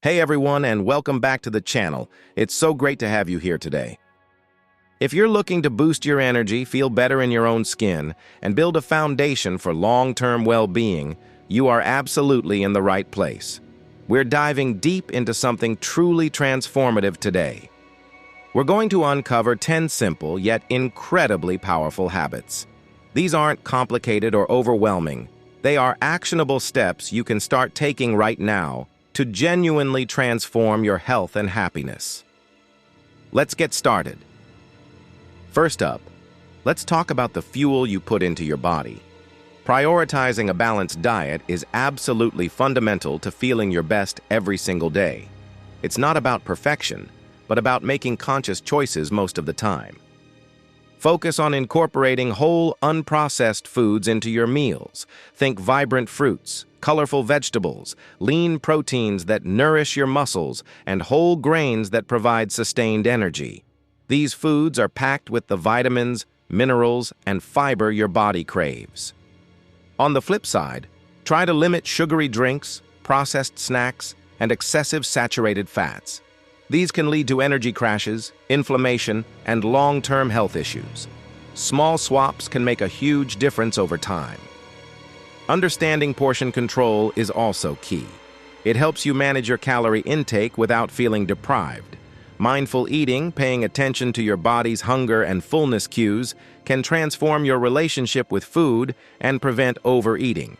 Hey everyone, and welcome back to the channel. It's so great to have you here today. If you're looking to boost your energy, feel better in your own skin, and build a foundation for long-term well-being, you are absolutely in the right place. We're diving deep into something truly transformative today. We're going to uncover 10 simple yet incredibly powerful habits. These aren't complicated or overwhelming. They are actionable steps you can start taking right now to genuinely transform your health and happiness. Let's get started. First up, let's talk about the fuel you put into your body. Prioritizing a balanced diet is absolutely fundamental to feeling your best every single day. It's not about perfection, but about making conscious choices most of the time. Focus on incorporating whole, unprocessed foods into your meals. Think vibrant fruits, colorful vegetables, lean proteins that nourish your muscles, and whole grains that provide sustained energy. These foods are packed with the vitamins, minerals, and fiber your body craves. On the flip side, try to limit sugary drinks, processed snacks, and excessive saturated fats. These can lead to energy crashes, inflammation, and long-term health issues. Small swaps can make a huge difference over time. Understanding portion control is also key. It helps you manage your calorie intake without feeling deprived. Mindful eating, paying attention to your body's hunger and fullness cues, can transform your relationship with food and prevent overeating.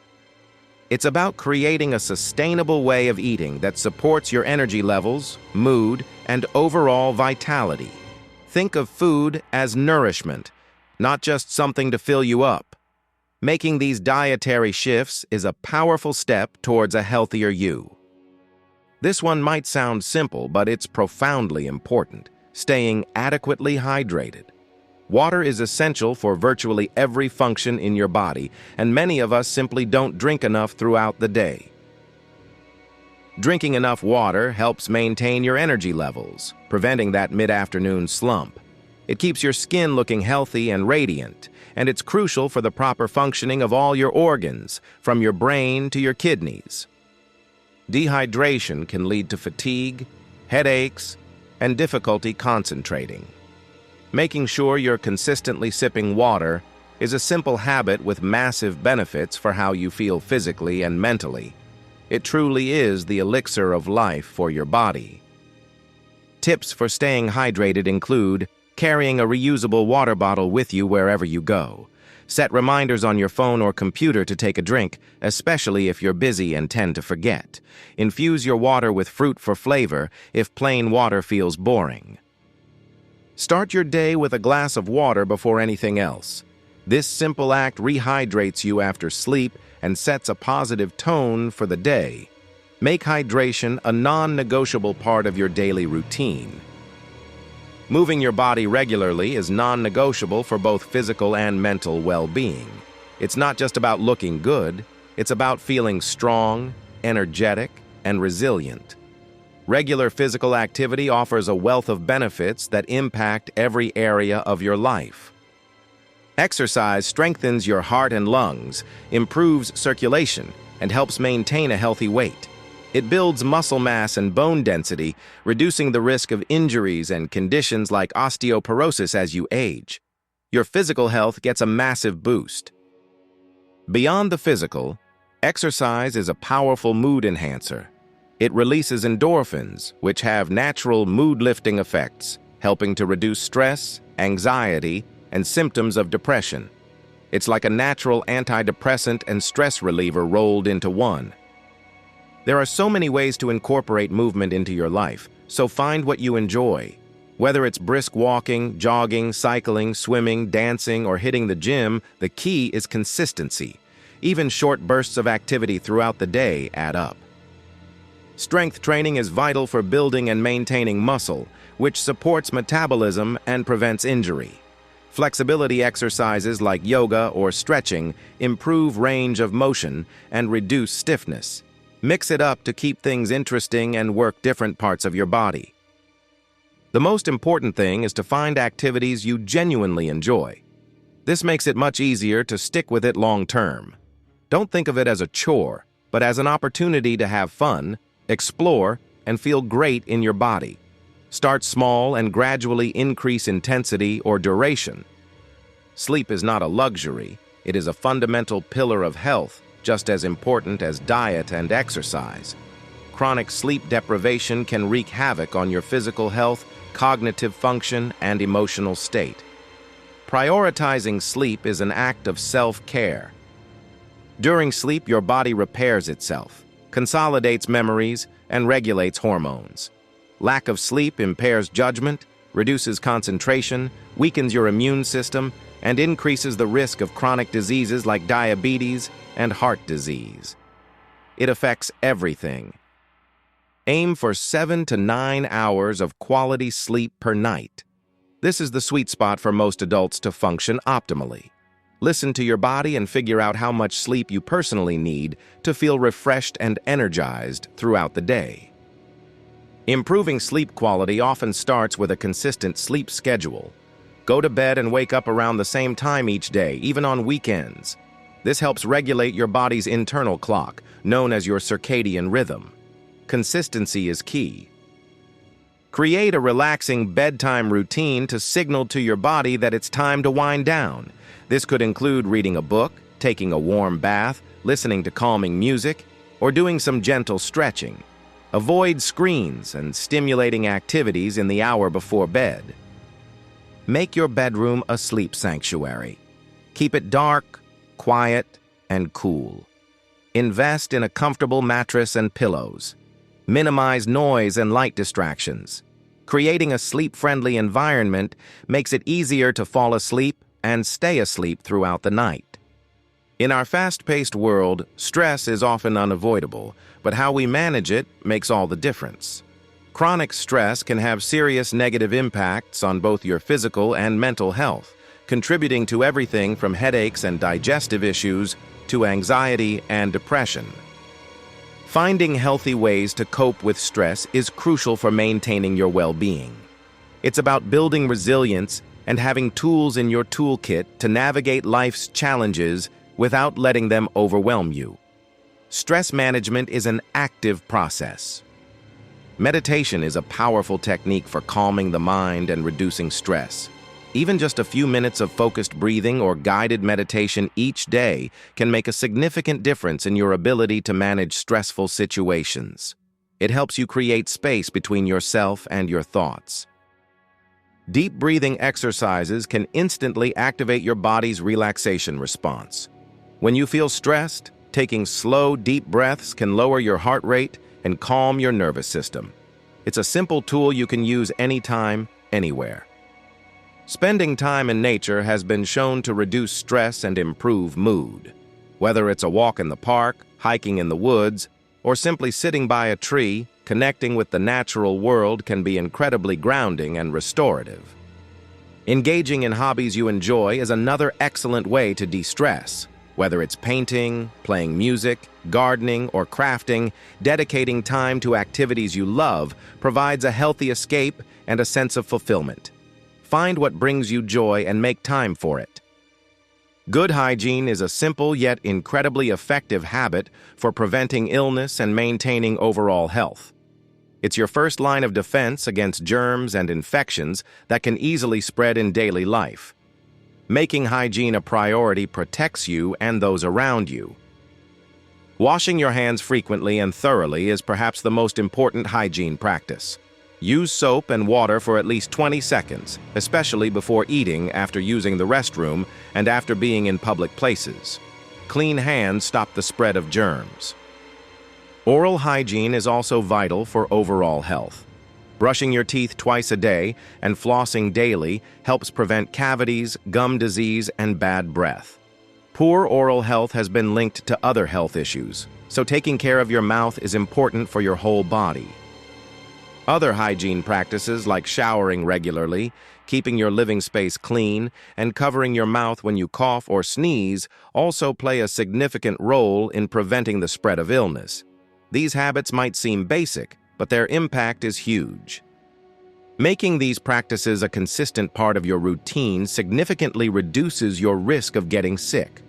It's about creating a sustainable way of eating that supports your energy levels, mood, and overall vitality. Think of food as nourishment, not just something to fill you up. Making these dietary shifts is a powerful step towards a healthier you. This one might sound simple, but it's profoundly important: staying adequately hydrated. Water is essential for virtually every function in your body, and many of us simply don't drink enough throughout the day. Drinking enough water helps maintain your energy levels, preventing that mid-afternoon slump. It keeps your skin looking healthy and radiant, and it's crucial for the proper functioning of all your organs, from your brain to your kidneys. Dehydration can lead to fatigue, headaches, and difficulty concentrating. Making sure you're consistently sipping water is a simple habit with massive benefits for how you feel physically and mentally. It truly is the elixir of life for your body. Tips for staying hydrated include carrying a reusable water bottle with you wherever you go. Set reminders on your phone or computer to take a drink, especially if you're busy and tend to forget. Infuse your water with fruit for flavor if plain water feels boring. Start your day with a glass of water before anything else. This simple act rehydrates you after sleep and sets a positive tone for the day. Make hydration a non-negotiable part of your daily routine. Moving your body regularly is non-negotiable for both physical and mental well-being. It's not just about looking good, it's about feeling strong, energetic, and resilient. Regular physical activity offers a wealth of benefits that impact every area of your life. Exercise strengthens your heart and lungs, improves circulation, and helps maintain a healthy weight. It builds muscle mass and bone density, reducing the risk of injuries and conditions like osteoporosis as you age. Your physical health gets a massive boost. Beyond the physical, exercise is a powerful mood enhancer. It releases endorphins, which have natural mood-lifting effects, helping to reduce stress, anxiety, and symptoms of depression. It's like a natural antidepressant and stress reliever rolled into one. There are so many ways to incorporate movement into your life, so find what you enjoy. Whether it's brisk walking, jogging, cycling, swimming, dancing, or hitting the gym, the key is consistency. Even short bursts of activity throughout the day add up. Strength training is vital for building and maintaining muscle, which supports metabolism and prevents injury. Flexibility exercises like yoga or stretching improve range of motion and reduce stiffness. Mix it up to keep things interesting and work different parts of your body. The most important thing is to find activities you genuinely enjoy. This makes it much easier to stick with it long term. Don't think of it as a chore, but as an opportunity to have fun, explore, and feel great in your body. Start small and gradually increase intensity or duration. Sleep is not a luxury. It is a fundamental pillar of health, just as important as diet and exercise. Chronic sleep deprivation can wreak havoc on your physical health, cognitive function, and emotional state. Prioritizing sleep is an act of self-care. During sleep, your body repairs itself, consolidates memories, and regulates hormones. Lack of sleep impairs judgment, reduces concentration, weakens your immune system, and increases the risk of chronic diseases like diabetes and heart disease. It affects everything. Aim for 7 to 9 hours of quality sleep per night. This is the sweet spot for most adults to function optimally. Listen to your body and figure out how much sleep you personally need to feel refreshed and energized throughout the day. Improving sleep quality often starts with a consistent sleep schedule. Go to bed and wake up around the same time each day, even on weekends. This helps regulate your body's internal clock, known as your circadian rhythm. Consistency is key. Create a relaxing bedtime routine to signal to your body that it's time to wind down. This could include reading a book, taking a warm bath, listening to calming music, or doing some gentle stretching. Avoid screens and stimulating activities in the hour before bed. Make your bedroom a sleep sanctuary. Keep it dark, quiet, and cool. Invest in a comfortable mattress and pillows. Minimize noise and light distractions. Creating a sleep-friendly environment makes it easier to fall asleep and stay asleep throughout the night. In our fast-paced world, stress is often unavoidable, but how we manage it makes all the difference. Chronic stress can have serious negative impacts on both your physical and mental health, contributing to everything from headaches and digestive issues to anxiety and depression. Finding healthy ways to cope with stress is crucial for maintaining your well-being. It's about building resilience and having tools in your toolkit to navigate life's challenges without letting them overwhelm you. Stress management is an active process. Meditation is a powerful technique for calming the mind and reducing stress. Even just a few minutes of focused breathing or guided meditation each day can make a significant difference in your ability to manage stressful situations. It helps you create space between yourself and your thoughts. Deep breathing exercises can instantly activate your body's relaxation response. When you feel stressed, taking slow, deep breaths can lower your heart rate and calm your nervous system. It's a simple tool you can use anytime, anywhere. Spending time in nature has been shown to reduce stress and improve mood. Whether it's a walk in the park, hiking in the woods, or simply sitting by a tree, connecting with the natural world can be incredibly grounding and restorative. Engaging in hobbies you enjoy is another excellent way to de-stress. Whether it's painting, playing music, gardening, or crafting, dedicating time to activities you love provides a healthy escape and a sense of fulfillment. Find what brings you joy and make time for it. Good hygiene is a simple yet incredibly effective habit for preventing illness and maintaining overall health. It's your first line of defense against germs and infections that can easily spread in daily life. Making hygiene a priority protects you and those around you. Washing your hands frequently and thoroughly is perhaps the most important hygiene practice. Use soap and water for at least 20 seconds, especially before eating, after using the restroom, and after being in public places. Clean hands stop the spread of germs. Oral hygiene is also vital for overall health. Brushing your teeth twice a day and flossing daily helps prevent cavities, gum disease, and bad breath. Poor oral health has been linked to other health issues, so taking care of your mouth is important for your whole body. Other hygiene practices like showering regularly, keeping your living space clean, and covering your mouth when you cough or sneeze also play a significant role in preventing the spread of illness. These habits might seem basic, but their impact is huge. Making these practices a consistent part of your routine significantly reduces your risk of getting sick.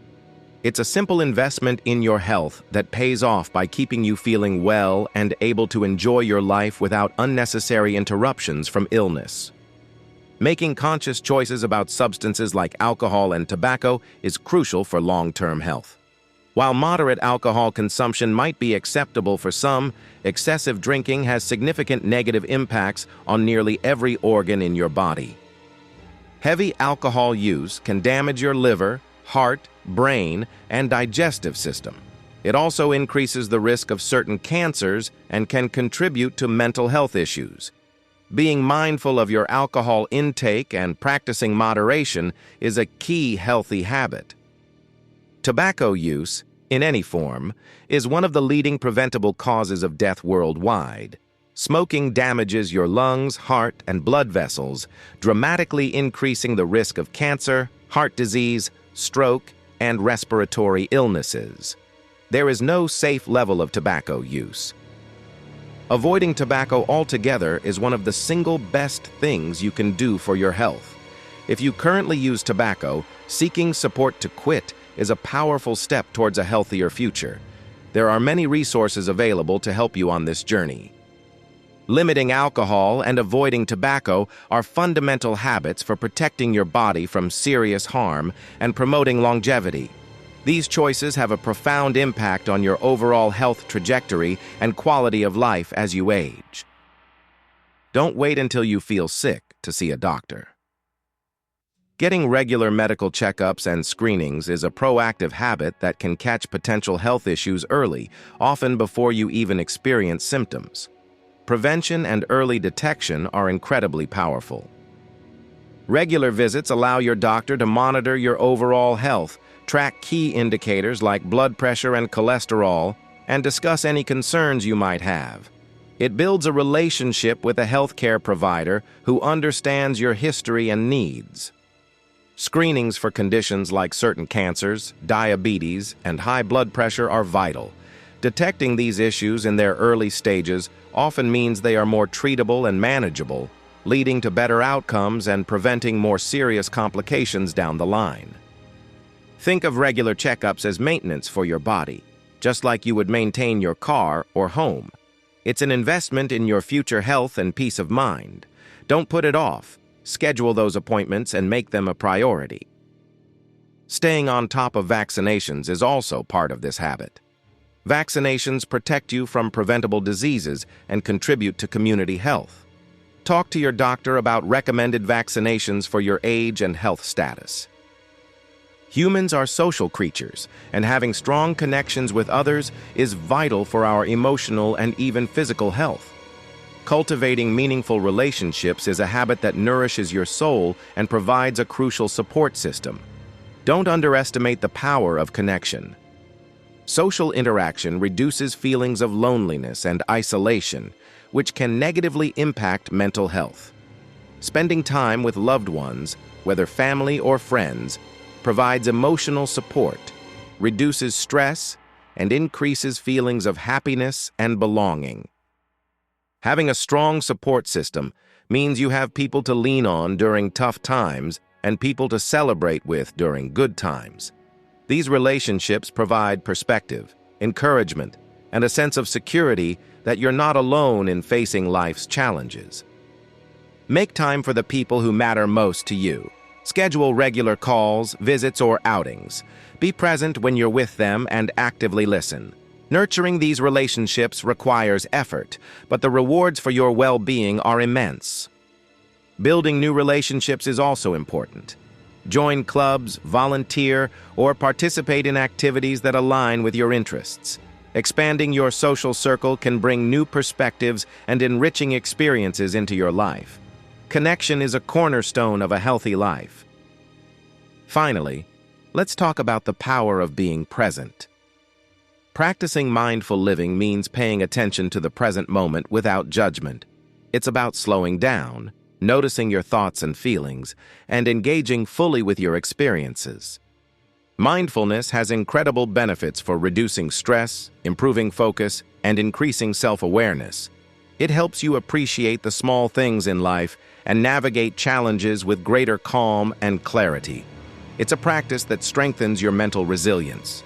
It's a simple investment in your health that pays off by keeping you feeling well and able to enjoy your life without unnecessary interruptions from illness. Making conscious choices about substances like alcohol and tobacco is crucial for long-term health. While moderate alcohol consumption might be acceptable for some, excessive drinking has significant negative impacts on nearly every organ in your body. Heavy alcohol use can damage your liver, heart, brain, and digestive system. It also increases the risk of certain cancers and can contribute to mental health issues. Being mindful of your alcohol intake and practicing moderation is a key healthy habit. Tobacco use, in any form, is one of the leading preventable causes of death worldwide. Smoking damages your lungs, heart, and blood vessels, dramatically increasing the risk of cancer, heart disease, stroke, and respiratory illnesses. There is no safe level of tobacco use. Avoiding tobacco altogether is one of the single best things you can do for your health. If you currently use tobacco, seeking support to quit is a powerful step towards a healthier future. There are many resources available to help you on this journey. Limiting alcohol and avoiding tobacco are fundamental habits for protecting your body from serious harm and promoting longevity. These choices have a profound impact on your overall health trajectory and quality of life as you age. Don't wait until you feel sick to see a doctor. Getting regular medical checkups and screenings is a proactive habit that can catch potential health issues early, often before you even experience symptoms. Prevention and early detection are incredibly powerful. Regular visits allow your doctor to monitor your overall health, track key indicators like blood pressure and cholesterol, and discuss any concerns you might have. It builds a relationship with a healthcare provider who understands your history and needs. Screenings for conditions like certain cancers, diabetes, and high blood pressure are vital. Detecting these issues in their early stages often means they are more treatable and manageable, leading to better outcomes and preventing more serious complications down the line. Think of regular checkups as maintenance for your body, just like you would maintain your car or home. It's an investment in your future health and peace of mind. Don't put it off. Schedule those appointments and make them a priority. Staying on top of vaccinations is also part of this habit. Vaccinations protect you from preventable diseases and contribute to community health. Talk to your doctor about recommended vaccinations for your age and health status. Humans are social creatures, and having strong connections with others is vital for our emotional and even physical health. Cultivating meaningful relationships is a habit that nourishes your soul and provides a crucial support system. Don't underestimate the power of connection. Social interaction reduces feelings of loneliness and isolation, which can negatively impact mental health. Spending time with loved ones, whether family or friends, provides emotional support, reduces stress, and increases feelings of happiness and belonging. Having a strong support system means you have people to lean on during tough times and people to celebrate with during good times. These relationships provide perspective, encouragement, and a sense of security that you're not alone in facing life's challenges. Make time for the people who matter most to you. Schedule regular calls, visits, or outings. Be present when you're with them and actively listen. Nurturing these relationships requires effort, but the rewards for your well-being are immense. Building new relationships is also important. Join clubs, volunteer, or participate in activities that align with your interests. Expanding your social circle can bring new perspectives and enriching experiences into your life. Connection is a cornerstone of a healthy life. Finally, let's talk about the power of being present. Practicing mindful living means paying attention to the present moment without judgment. It's about slowing down, noticing your thoughts and feelings, and engaging fully with your experiences. Mindfulness has incredible benefits for reducing stress, improving focus, and increasing self-awareness. It helps you appreciate the small things in life and navigate challenges with greater calm and clarity. It's a practice that strengthens your mental resilience.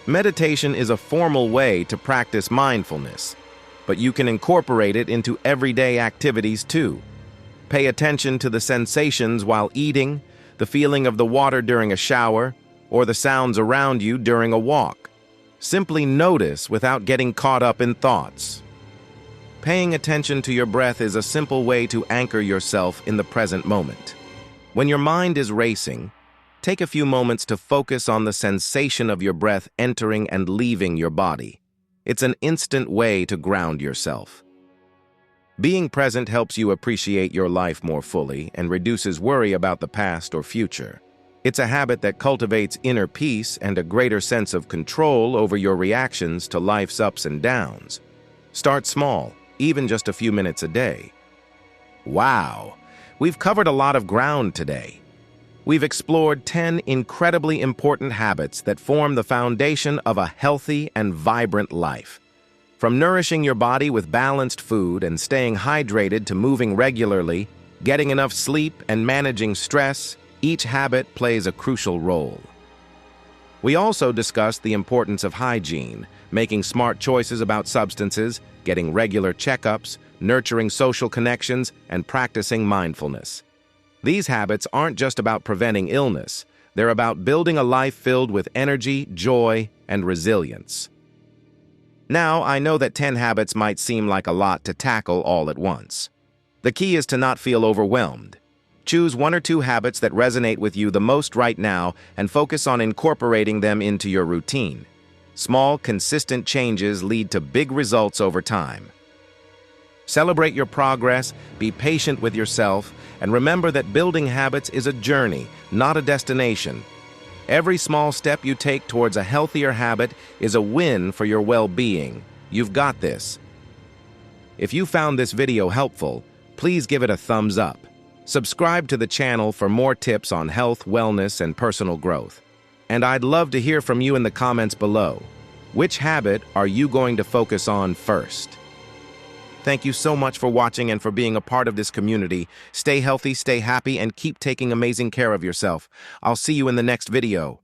Meditation is a formal way to practice mindfulness, but you can incorporate it into everyday activities too. Pay attention to the sensations while eating, the feeling of the water during a shower, or the sounds around you during a walk. Simply notice without getting caught up in thoughts. Paying attention to your breath is a simple way to anchor yourself in the present moment. When your mind is racing, take a few moments to focus on the sensation of your breath entering and leaving your body. It's an instant way to ground yourself. Being present helps you appreciate your life more fully and reduces worry about the past or future. It's a habit that cultivates inner peace and a greater sense of control over your reactions to life's ups and downs. Start small, even just a few minutes a day. Wow, we've covered a lot of ground today. We've explored 10 incredibly important habits that form the foundation of a healthy and vibrant life. From nourishing your body with balanced food and staying hydrated to moving regularly, getting enough sleep and managing stress, each habit plays a crucial role. We also discussed the importance of hygiene, making smart choices about substances, getting regular checkups, nurturing social connections, and practicing mindfulness. These habits aren't just about preventing illness, they're about building a life filled with energy, joy, and resilience. Now, I know that 10 habits might seem like a lot to tackle all at once. The key is to not feel overwhelmed. Choose 1 or 2 habits that resonate with you the most right now and focus on incorporating them into your routine. Small, consistent changes lead to big results over time. Celebrate your progress, be patient with yourself, and remember that building habits is a journey, not a destination. Every small step you take towards a healthier habit is a win for your well-being. You've got this. If you found this video helpful, please give it a thumbs up. Subscribe to the channel for more tips on health, wellness, and personal growth. And I'd love to hear from you in the comments below. Which habit are you going to focus on first? Thank you so much for watching and for being a part of this community. Stay healthy, stay happy, and keep taking amazing care of yourself. I'll see you in the next video.